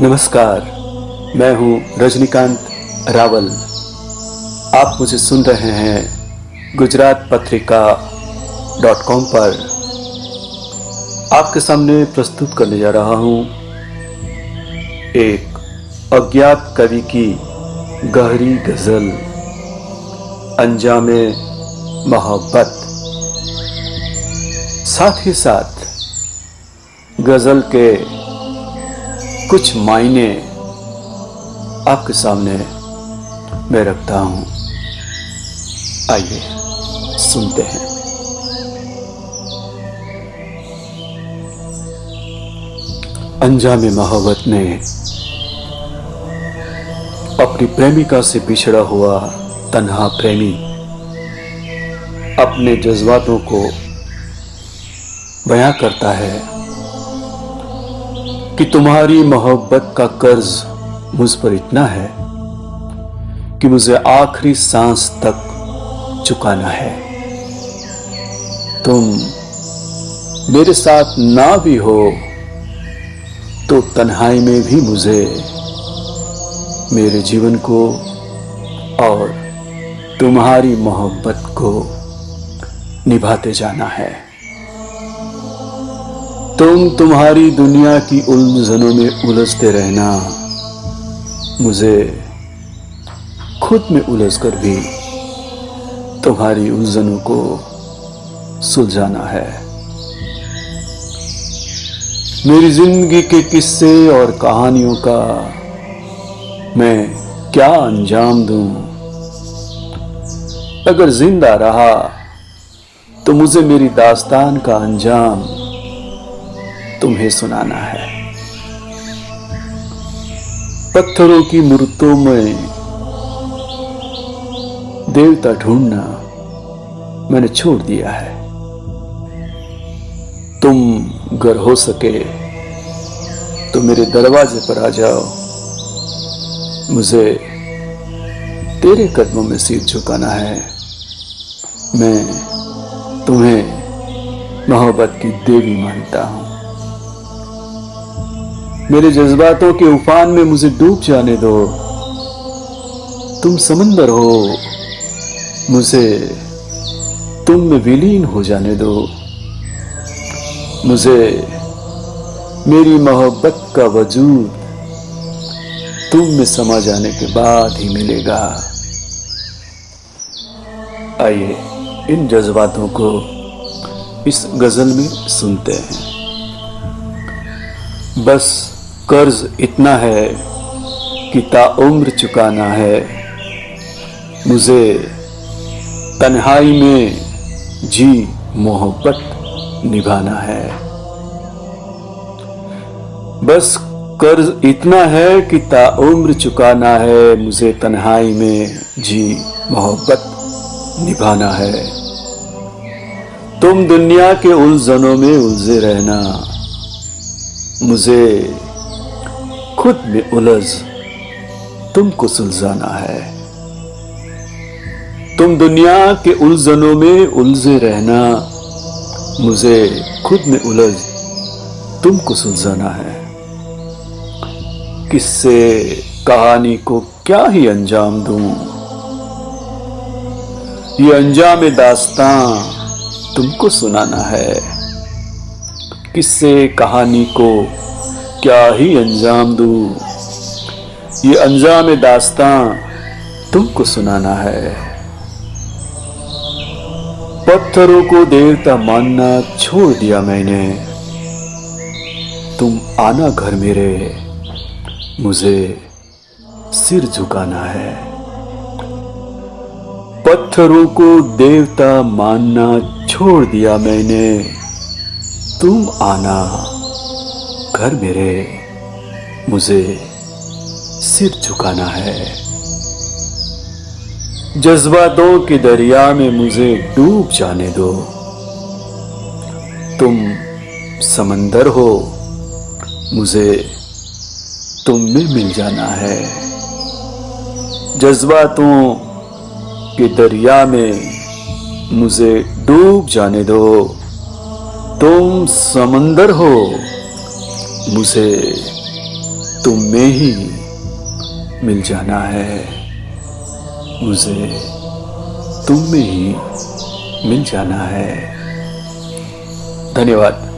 नमस्कार, मैं हूं रजनीकांत रावल। आप मुझे सुन रहे हैं gujaratpatrika.com पर। आपके सामने प्रस्तुत करने जा रहा हूं एक अज्ञात कवि की गहरी गजल, अंजामे मोहब्बत। साथ ही साथ गजल के कुछ मायने आपके सामने मैं रखता हूं। आइए सुनते हैं। अंजामे मोहब्बत में अपनी प्रेमिका से बिछड़ा हुआ तन्हा प्रेमी अपने जज्बातों को बयां करता है कि तुम्हारी मोहब्बत का कर्ज मुझ पर इतना है कि मुझे आखिरी सांस तक चुकाना है। तुम मेरे साथ ना भी हो तो तन्हाई में भी मुझे मेरे जीवन को और तुम्हारी मोहब्बत को निभाते जाना है। तुम तुम्हारी दुनिया की उलझनों में उलझते रहना, मुझे खुद में उलझकर भी तुम्हारी उलझनों को सुलझाना है। मेरी जिंदगी के किस्से और कहानियों का मैं क्या अंजाम दूं? अगर जिंदा रहा तो मुझे मेरी दास्तान का अंजाम तुम्हें सुनाना है। पत्थरों की मूर्तों में देवता ढूंढना मैंने छोड़ दिया है। तुम अगर हो सके तो मेरे दरवाजे पर आ जाओ, मुझे तेरे कदमों में सिर झुकाना है। मैं तुम्हें मोहब्बत की देवी मानता हूं। मेरे जज्बातों के उफान में मुझे डूब जाने दो। तुम समंदर हो, मुझे तुम में विलीन हो जाने दो। मुझे मेरी मोहब्बत का वजूद तुम में समा जाने के बाद ही मिलेगा। आइए इन जज्बातों को इस गजल में सुनते हैं। बस कर्ज इतना है कि ताउम्र चुकाना है, मुझे तन्हाई में जी मोहब्बत निभाना है। बस कर्ज इतना है कि ताउम्र चुकाना है, मुझे तन्हाई में जी मोहब्बत निभाना है। तुम दुनिया के उलझनों में उलझे रहना, मुझे खुद में उलझ तुमको सुलझाना है। तुम दुनिया के उलझनों में उलझे रहना, मुझे खुद में उलझ तुमको सुलझाना है। किससे कहानी को क्या ही अंजाम दूं, ये अंजाम दास्तां तुमको सुनाना है। किससे कहानी को क्या ही अंजाम दूं, ये अंजाम दास्तां तुमको सुनाना है। पत्थरों को देवता मानना छोड़ दिया मैंने, तुम आना घर मेरे, मुझे सिर झुकाना है। पत्थरों को देवता मानना छोड़ दिया मैंने, तुम आना घर मेरे, मुझे सिर झुकाना है। जज्बातों के दरिया में मुझे डूब जाने दो। तुम समंदर हो, मुझे तुम में मिल जाना है। जज्बातों के दरिया में मुझे डूब जाने दो। तुम समंदर हो, मुझे तुम में ही मिल जाना है, मुझे तुम में ही मिल जाना है। धन्यवाद।